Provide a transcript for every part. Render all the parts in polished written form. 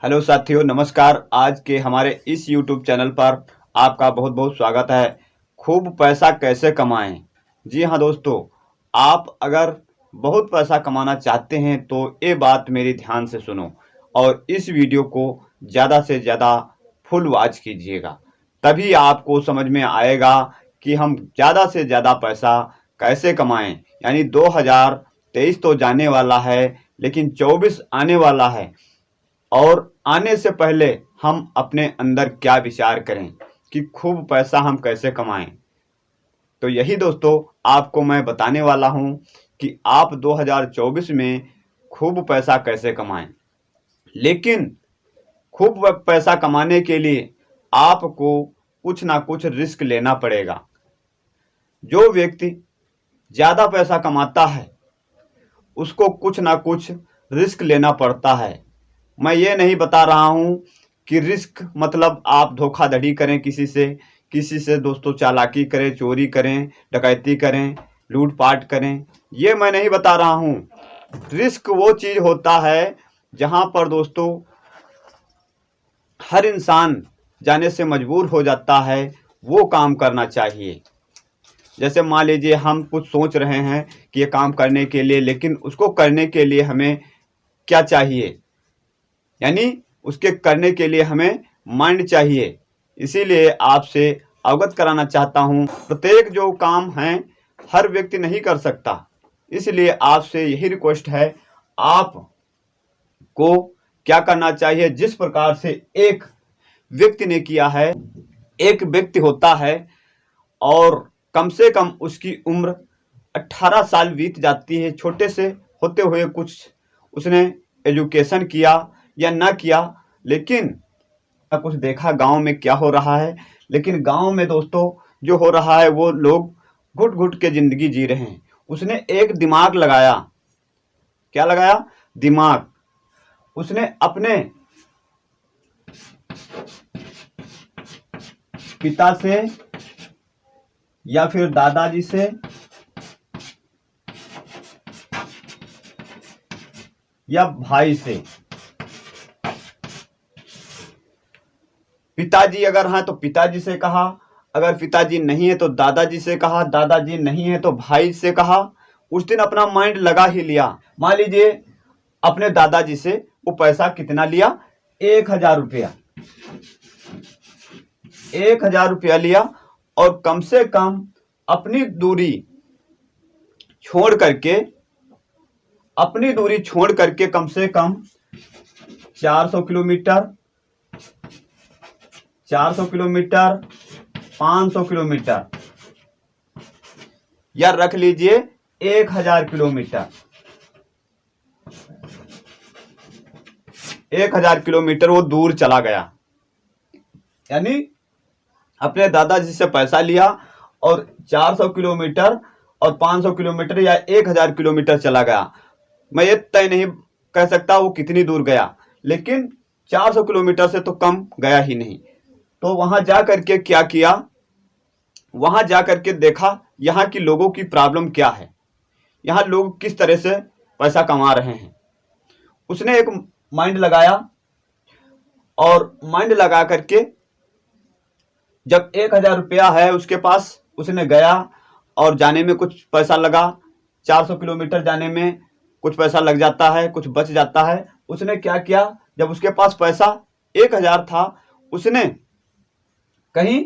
Hello साथियों, नमस्कार। आज के हमारे इस YouTube चैनल पर आपका बहुत बहुत स्वागत है। खूब पैसा कैसे कमाएं। जी हाँ दोस्तों, आप अगर बहुत पैसा कमाना चाहते हैं तो ये बात मेरी ध्यान से सुनो और इस वीडियो को ज़्यादा से ज़्यादा फुल वॉच कीजिएगा। तभी आपको समझ में आएगा कि हम ज़्यादा से ज़्यादा पैसा कैसे कमाएं। यानी 2023 तो जाने वाला है, लेकिन 24 आने वाला है और आने से पहले हम अपने अंदर क्या विचार करें कि खूब पैसा हम कैसे कमाएं। तो यही दोस्तों आपको मैं बताने वाला हूं कि आप 2024 में खूब पैसा कैसे कमाएं। लेकिन खूब पैसा कमाने के लिए आपको कुछ ना कुछ रिस्क लेना पड़ेगा। जो व्यक्ति ज़्यादा पैसा कमाता है उसको कुछ ना कुछ रिस्क लेना पड़ता है। मैं ये नहीं बता रहा हूँ कि रिस्क मतलब आप धोखाधड़ी करें किसी से दोस्तों चालाकी करें, चोरी करें, डकैती करें, लूटपाट करें। ये मैं नहीं बता रहा हूँ। रिस्क वो चीज़ होता है जहाँ पर दोस्तों हर इंसान जाने से मजबूर हो जाता है, वो काम करना चाहिए। जैसे मान लीजिए हम कुछ सोच रहे हैं कि ये काम करने के लिए, लेकिन उसको करने के लिए हमें क्या चाहिए, यानी उसके करने के लिए हमें माइंड चाहिए। इसीलिए आपसे अवगत कराना चाहता हूँ, प्रत्येक जो काम है हर व्यक्ति नहीं कर सकता। इसलिए आपसे यही रिक्वेस्ट है, आपको क्या करना चाहिए। जिस प्रकार से एक व्यक्ति ने किया है, एक व्यक्ति होता है और कम से कम उसकी उम्र 18 साल बीत जाती है। छोटे से होते हुए कुछ उसने एजुकेशन किया या ना किया, लेकिन कुछ देखा गांव में क्या हो रहा है। लेकिन गांव में दोस्तों जो हो रहा है वो लोग घुट घुट के जिंदगी जी रहे हैं। उसने एक दिमाग लगाया। क्या लगाया? दिमाग। उसने अपने पिता से या फिर दादाजी से या भाई से, पिताजी अगर हैं तो पिताजी से कहा, अगर पिताजी नहीं है तो दादाजी से कहा, दादाजी नहीं है तो भाई से कहा। उस दिन अपना माइंड लगा ही लिया। मान लीजिए अपने दादाजी से वो पैसा कितना लिया? 1000 रुपया। 1000 रुपया लिया और कम से कम अपनी दूरी छोड़ करके कम से कम 400 किलोमीटर, 500 किलोमीटर या रख लीजिए 1000 किलोमीटर। 1000 किलोमीटर वो दूर चला गया। यानी अपने दादाजी से पैसा लिया और 400 किलोमीटर और 500 किलोमीटर या 1000 किलोमीटर चला गया। मैं ये तय नहीं कह सकता वो कितनी दूर गया, लेकिन 400 किलोमीटर से तो कम गया ही नहीं। तो वहां जा करके क्या किया? वहां जा करके देखा यहाँ की लोगों की प्रॉब्लम क्या है, यहाँ लोग किस तरह से पैसा कमा रहे हैं। उसने एक माइंड लगाया और माइंड लगा करके जब 1000 रुपया है उसके पास, उसने गया और जाने में कुछ पैसा लगा। 400 किलोमीटर जाने में कुछ पैसा लग जाता है, कुछ बच जाता है। उसने क्या किया? जब उसके पास पैसा 1000 था, उसने कहीं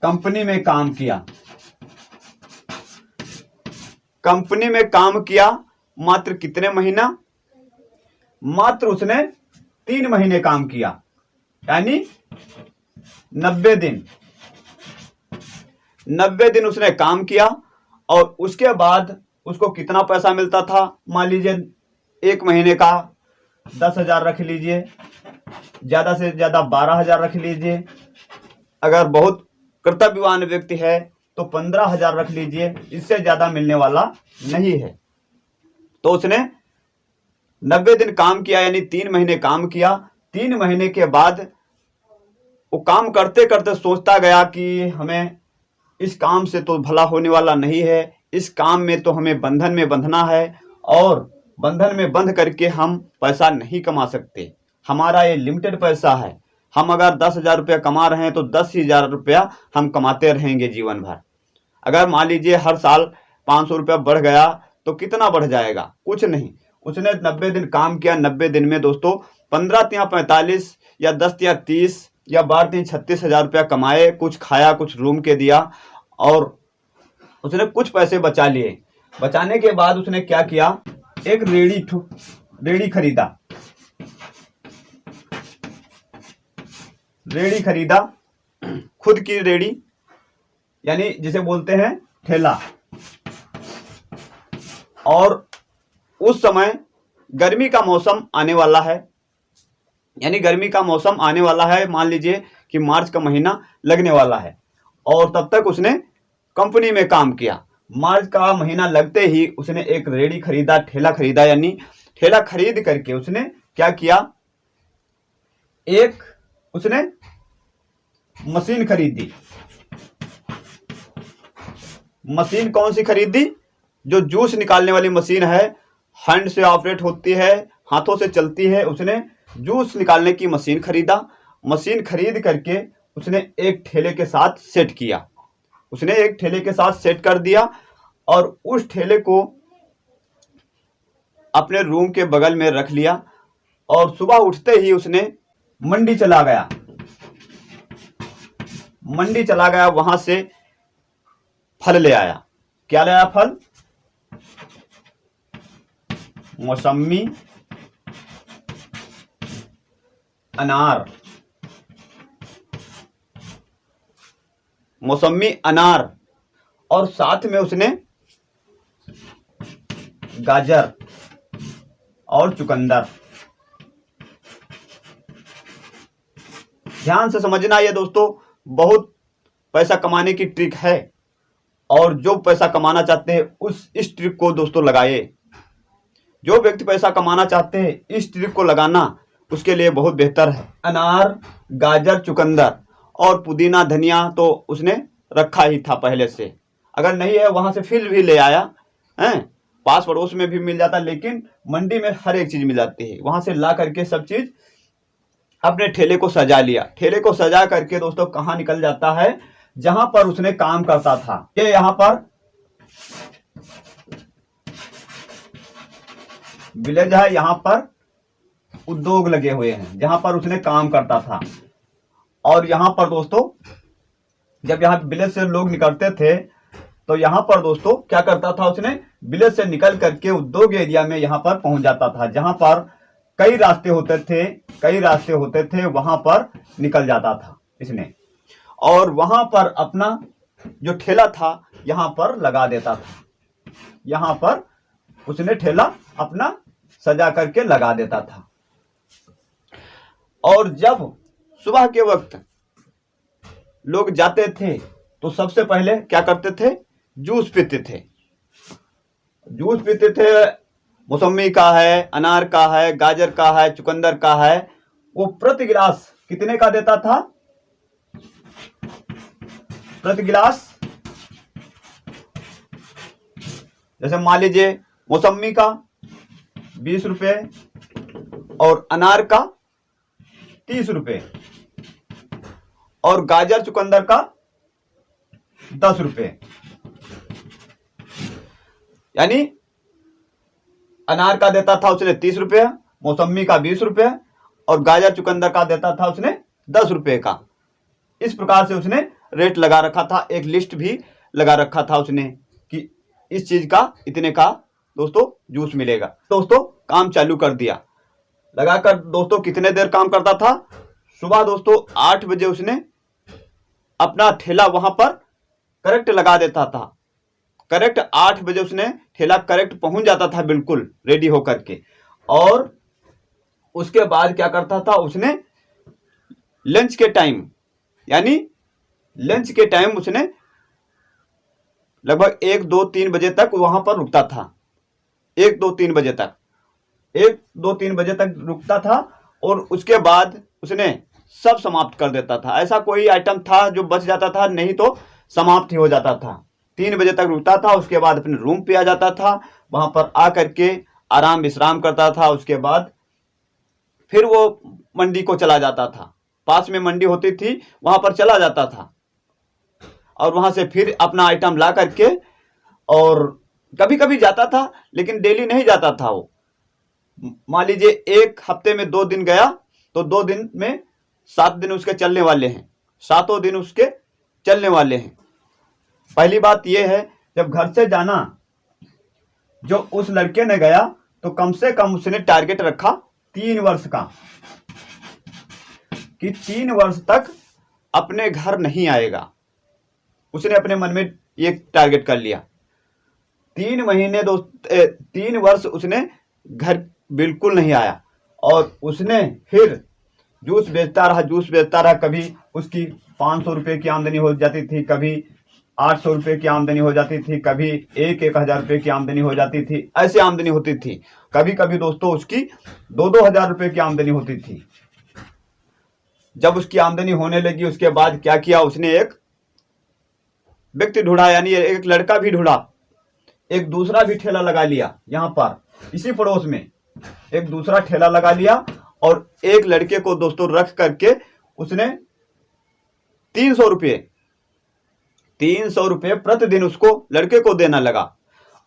कंपनी में काम किया। कंपनी में काम किया मात्र कितने महीना? मात्र उसने 3 महीने काम किया, यानी 90 दिन। 90 दिन उसने काम किया और उसके बाद उसको कितना पैसा मिलता था? मान लीजिए एक महीने का 10,000 रख लीजिए, ज्यादा से ज्यादा 12,000 रख लीजिए। अगर बहुत कर्तव्यवान व्यक्ति है तो 15,000 रख लीजिए, इससे ज्यादा मिलने वाला नहीं है। तो उसने 90 दिन काम किया, यानी 3 महीने काम किया। 3 महीने के बाद वो काम करते करते सोचता गया कि हमें इस काम से तो भला होने वाला नहीं है, इस काम में तो हमें बंधन में बंधना है और बंधन में बंध करके हम पैसा नहीं कमा सकते। हमारा ये लिमिटेड पैसा है। हम अगर 10,000 रुपया कमा रहे हैं तो 10,000 रुपया हम कमाते रहेंगे जीवन भर। अगर मान लीजिए हर साल 500 रुपया बढ़ गया तो कितना बढ़ जाएगा? कुछ नहीं। उसने 90 दिन काम किया, 90 दिन में दोस्तों 15 तिया 45 या 10 तिया 30 या 12 तिया 36,000 रुपया कमाए। कुछ खाया, कुछ रूम के दिया और उसने कुछ पैसे बचा लिए। बचाने के बाद उसने क्या किया, एक रेड़ी खरीदा। रेड़ी खरीदा, खुद की रेड़ी, यानी जिसे बोलते हैं ठेला। और उस समय गर्मी का मौसम आने वाला है, यानी गर्मी का मौसम आने वाला है। मान लीजिए कि मार्च का महीना लगने वाला है और तब तक उसने कंपनी में काम किया। मार्च का महीना लगते ही उसने एक रेड़ी खरीदा, ठेला खरीदा। यानी ठेला खरीद करके उसने क्या किया, एक उसने मशीन खरीदी। मशीन कौन सी खरीदी? जो जूस निकालने वाली मशीन है, हैंड से ऑपरेट होती है, हाथों से चलती है। उसने जूस निकालने की मशीन खरीदा। मशीन खरीद करके उसने एक ठेले के साथ सेट किया। उसने एक ठेले के साथ सेट कर दिया और उस ठेले को अपने रूम के बगल में रख लिया। और सुबह उठते ही उसने मंडी चला गया। मंडी चला गया, वहां से फल ले आया। क्या ले आया? फल, मौसम्मी, अनार। मौसम्मी, अनार और साथ में उसने गाजर और चुकंदर। ध्यान से समझना, ये दोस्तों बहुत पैसा कमाने की ट्रिक है और जो पैसा कमाना चाहते हैं इस ट्रिक को दोस्तों लगाए। जो व्यक्ति पैसा कमाना चाहते हैं इस ट्रिक को लगाना उसके लिए बहुत बेहतर है। अनार, गाजर, चुकंदर और पुदीना, धनिया तो उसने रखा ही था पहले से। अगर नहीं है वहां से फिर भी ले आया है। पास पड़ोस में भी मिल जाता, लेकिन मंडी में हर एक चीज मिल जाती है। वहां से ला करके सब चीज अपने ठेले को सजा लिया। ठेले को सजा करके दोस्तों कहां निकल जाता है? जहां पर उसने काम करता था। ये यहां पर विलेज है, यहां पर उद्योग लगे हुए हैं जहां पर उसने काम करता था। और यहां पर दोस्तों जब यहां विलेज से लोग निकलते थे तो यहां पर दोस्तों क्या करता था, उसने विलेज से निकल करके उद्योग एरिया में यहां पर पहुंच जाता था। जहां पर कई रास्ते होते थे वहां पर निकल जाता था इसने। और वहां पर अपना जो ठेला था यहां पर लगा देता था। यहां पर उसने ठेला अपना सजा करके लगा देता था। और जब सुबह के वक्त लोग जाते थे तो सबसे पहले क्या करते थे? जूस पीते थे। जूस पीते थे, मौसम्मी का है, अनार का है, गाजर का है, चुकंदर का है। वो प्रति गिलास कितने का देता था? प्रति गिलास, जैसे मान लीजिए मौसम्मी का 20 रुपए और अनार का 30 रुपए और गाजर चुकंदर का 10 रुपए। यानी अनार का देता था उसने 30 रुपये, मौसम्मी का 20 रुपये और गाजर चुकंदर का देता था उसने 10 रुपये का। इस प्रकार से उसने रेट लगा रखा था। एक लिस्ट भी लगा रखा था उसने कि इस चीज का इतने का दोस्तों जूस मिलेगा। दोस्तों काम चालू कर दिया। लगाकर दोस्तों कितने देर काम करता था? सुबह दोस्तों 8 बजे उसने अपना ठेला वहां पर करेक्ट लगा देता था। करेक्ट 8 बजे उसने ठेला करेक्ट पहुंच जाता था, बिल्कुल रेडी होकर के। और उसके बाद क्या करता था, उसने लंच के टाइम, यानी लंच के टाइम उसने लगभग 1, 2, 3 बजे तक वहां पर रुकता था। 1, 2, 3 बजे तक 1, 2, 3 बजे तक रुकता था और उसके बाद उसने सब समाप्त कर देता था। ऐसा कोई आइटम था जो बच जाता था? नहीं, तो समाप्त ही हो जाता था। 3 बजे तक रुकता था, उसके बाद अपने रूम पे आ जाता था। वहां पर आ करके आराम विश्राम करता था। उसके बाद फिर वो मंडी को चला जाता था, पास में मंडी होती थी वहां पर चला जाता था और वहां से फिर अपना आइटम ला करके, और कभी कभी जाता था लेकिन डेली नहीं जाता था वो। मान लीजिए एक हफ्ते में 2 दिन गया तो 2 दिन में 7 दिन उसके चलने वाले हैं, 7 दिन उसके चलने वाले हैं। पहली बात यह है, जब घर से जाना जो उस लड़के ने गया तो कम से कम उसने टारगेट रखा 3 वर्ष का, कि 3 वर्ष तक अपने घर नहीं आएगा। उसने अपने मन में ये टारगेट कर लिया। 3 महीने 3 वर्ष उसने घर बिल्कुल नहीं आया और उसने फिर जूस बेचता रहा। कभी उसकी 500 रुपये की आमदनी हो जाती थी, कभी 800 रुपये की आमदनी हो जाती थी, कभी 1,000 रुपये की आमदनी हो जाती थी। ऐसी आमदनी होती थी। कभी कभी दोस्तों उसकी 2,000 रुपये की आमदनी होती थी। जब उसकी आमदनी होने लगी उसके बाद क्या किया, उसने एक व्यक्ति ढूंढा, यानी एक लड़का भी ढूंढा, एक दूसरा भी ठेला लगा लिया। यहाँ पर इसी पड़ोस में एक दूसरा ठेला लगा लिया और एक लड़के को दोस्तों रख करके उसने 300 रुपये प्रतिदिन उसको लड़के को देना लगा।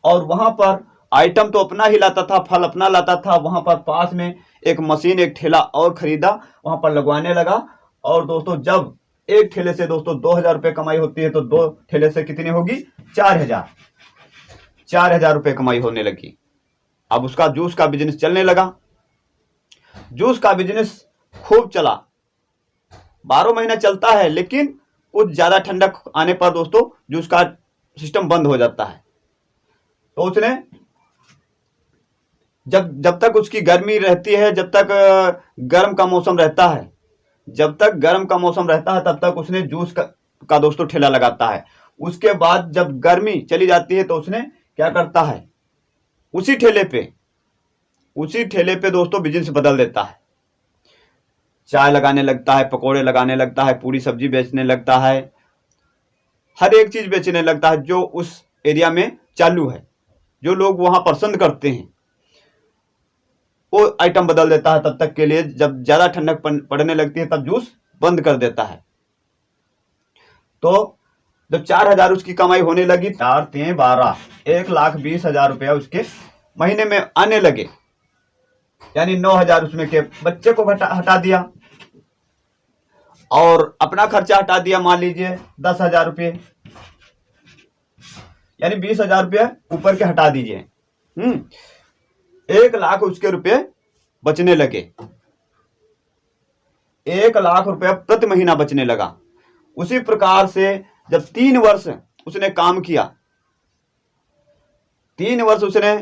और वहां पर आइटम तो अपना ही लाता था, फल अपना लाता था। वहां पर पास में एक मशीन, एक ठेला और खरीदा, वहां पर लगवाने लगा। और दोस्तों जब एक ठेले से दोस्तों 2,000 रुपये कमाई होती है तो 2 ठेले से कितनी होगी, 4,000 रुपये कमाई होने लगी। अब उसका जूस का बिजनेस चलने लगा। जूस का बिजनेस खूब चला, 12 महीना चलता है, लेकिन कुछ ज्यादा ठंडक आने पर दोस्तों जूस का सिस्टम बंद हो जाता है। तो उसने जब तक उसकी गर्मी रहती है, जब तक गर्म का मौसम रहता है, तब तक उसने जूस का दोस्तों ठेला लगाता है। उसके बाद जब गर्मी चली जाती है तो उसने क्या करता है, उसी ठेले पे दोस्तों बिजनेस बदल देता है। चाय लगाने लगता है, पकोड़े लगाने लगता है, पूरी सब्जी बेचने लगता है, हर एक चीज बेचने लगता है जो उस एरिया में चालू है, जो लोग वहां पसंद करते हैं, वो आइटम बदल देता है तब तक के लिए। जब ज्यादा ठंडक पड़ने लगती है तब जूस बंद कर देता है। तो जब 4,000 उसकी कमाई होने लगी, 4 3 12, 1,20,000 रुपया उसके महीने में आने लगे, यानी 9,000 उसमें के बच्चे को हटा दिया और अपना खर्चा हटा दिया, मान लीजिए 10,000 रुपये, यानी 20,000 रुपये ऊपर के हटा दीजिए। 1,00,000 उसके रुपये बचने लगे, 1,00,000 रुपया प्रति महीना बचने लगा। उसी प्रकार से जब 3 वर्ष उसने काम किया, 3 वर्ष उसने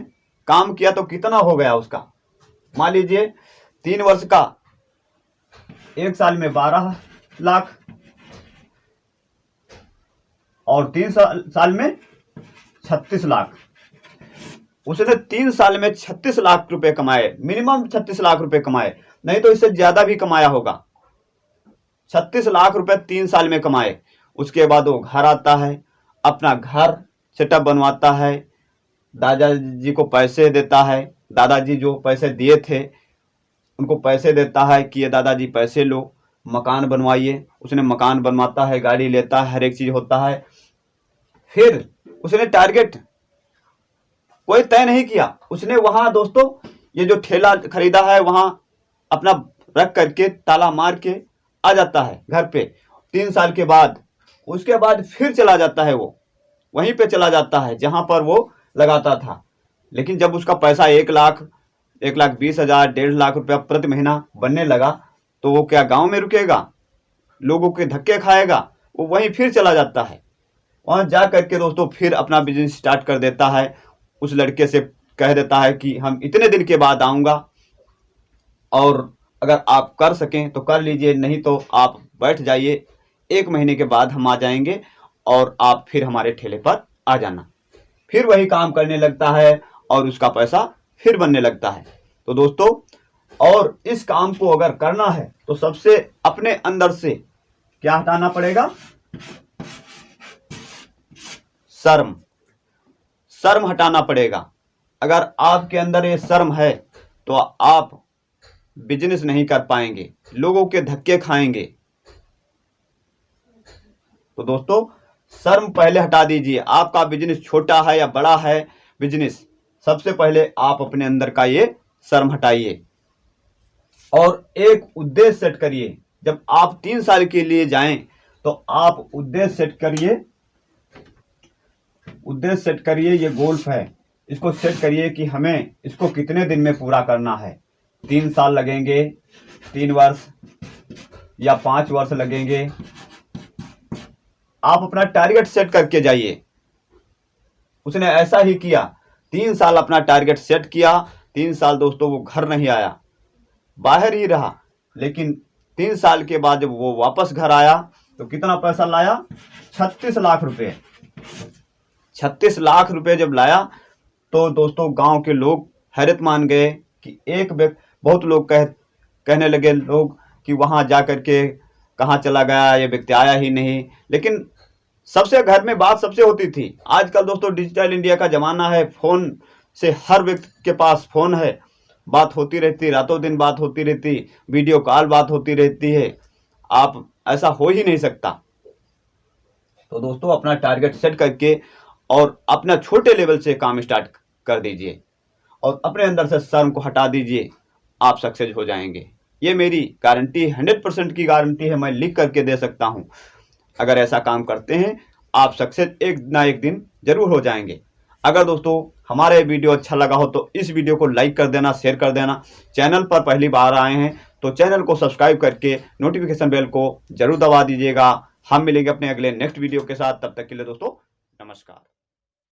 काम किया तो कितना हो गया उसका, मान लीजिए 3 वर्ष का, 1 साल में 12 लाख और 3 साल में 36 लाख। उसने 3 साल में 36 लाख रुपए कमाए, मिनिमम 36 लाख रुपए कमाए, नहीं तो इससे ज्यादा भी कमाया होगा। 36 लाख रुपए 3 साल में कमाए। उसके बाद वो घर आता है, अपना घर सेटअप बनवाता है, दादाजी को पैसे देता है, दादाजी जो पैसे दिए थे उनको पैसे देता है कि ये दादाजी पैसे लो, मकान बनवाइए। उसने मकान बनवाता है, गाड़ी लेता है, हर एक चीज होता है। फिर उसने टारगेट कोई तय नहीं किया, उसने वहां दोस्तों ये जो ठेला खरीदा है वहां अपना रख करके ताला मार के आ जाता है घर पे। 3 साल के बाद उसके बाद फिर चला जाता है, वो वहीं पे चला जाता है जहां पर वो लगाता था। लेकिन जब उसका पैसा 1,00,000, 1,20,000, 1,50,000 रुपया प्रति महीना बनने लगा तो वो क्या गांव में रुकेगा, लोगों के धक्के खाएगा, वो वहीं फिर चला जाता है। वहां जा करके दोस्तों फिर अपना बिजनेस स्टार्ट कर देता है। उस लड़के से कह देता है कि हम इतने दिन के बाद आऊंगा और अगर आप कर सकें तो कर लीजिए, नहीं तो आप बैठ जाइए, 1 महीने के बाद हम आ जाएंगे और आप फिर हमारे ठेले पर आ जाना। फिर वही काम करने लगता है और उसका पैसा फिर बनने लगता है। तो दोस्तों, और इस काम को अगर करना है तो सबसे अपने अंदर से क्या हटाना पड़ेगा, शर्म हटाना पड़ेगा। अगर आपके अंदर ये शर्म है तो आप बिजनेस नहीं कर पाएंगे, लोगों के धक्के खाएंगे। तो दोस्तों शर्म पहले हटा दीजिए। आपका बिजनेस छोटा है या बड़ा है बिजनेस, सबसे पहले आप अपने अंदर का ये शर्म हटाइए और एक उद्देश्य सेट करिए। जब आप 3 साल के लिए जाएं तो आप उद्देश्य सेट करिए। ये गोल्फ है, इसको सेट करिए कि हमें इसको कितने दिन में पूरा करना है। 3 साल लगेंगे, 3 वर्ष या 5 वर्ष लगेंगे। आप अपना टारगेट सेट करके जाइए। उसने ऐसा ही किया, 3 साल अपना टारगेट सेट किया। 3 साल दोस्तों वो घर नहीं आया, बाहर ही रहा, लेकिन 3 साल के बाद जब वो वापस घर आया तो कितना पैसा लाया? 36 लाख रुपए। 36 लाख रुपए जब लाया तो दोस्तों गांव के लोग हैरत मान गए कि बहुत लोग कहने लगे लोग कि वहां जा करके कहाँ चला गया, ये व्यक्ति आया ही नहीं। लेकिन सबसे घर में बात सबसे होती थी। आजकल दोस्तों डिजिटल इंडिया का जमाना है, फोन से हर व्यक्ति के पास फोन है, बात होती रहती, रातों दिन बात होती रहती, वीडियो कॉल बात होती रहती है। आप ऐसा हो ही नहीं सकता। तो दोस्तों अपना टारगेट सेट करके और अपना छोटे लेवल से काम स्टार्ट कर दीजिए और अपने अंदर से शर्म को हटा दीजिए, आप सक्सेस हो जाएंगे। ये मेरी गारंटी 100% की गारंटी है, मैं लिख करके दे सकता हूँ। अगर ऐसा काम करते हैं आप सक्सेस एक ना एक दिन जरूर हो जाएंगे। अगर दोस्तों हमारा ये वीडियो अच्छा लगा हो तो इस वीडियो को लाइक कर देना, शेयर कर देना। चैनल पर पहली बार आए हैं तो चैनल को सब्सक्राइब करके नोटिफिकेशन बेल को जरूर दबा दीजिएगा। हम मिलेंगे अपने अगले नेक्स्ट वीडियो के साथ। तब तक के लिए दोस्तों नमस्कार।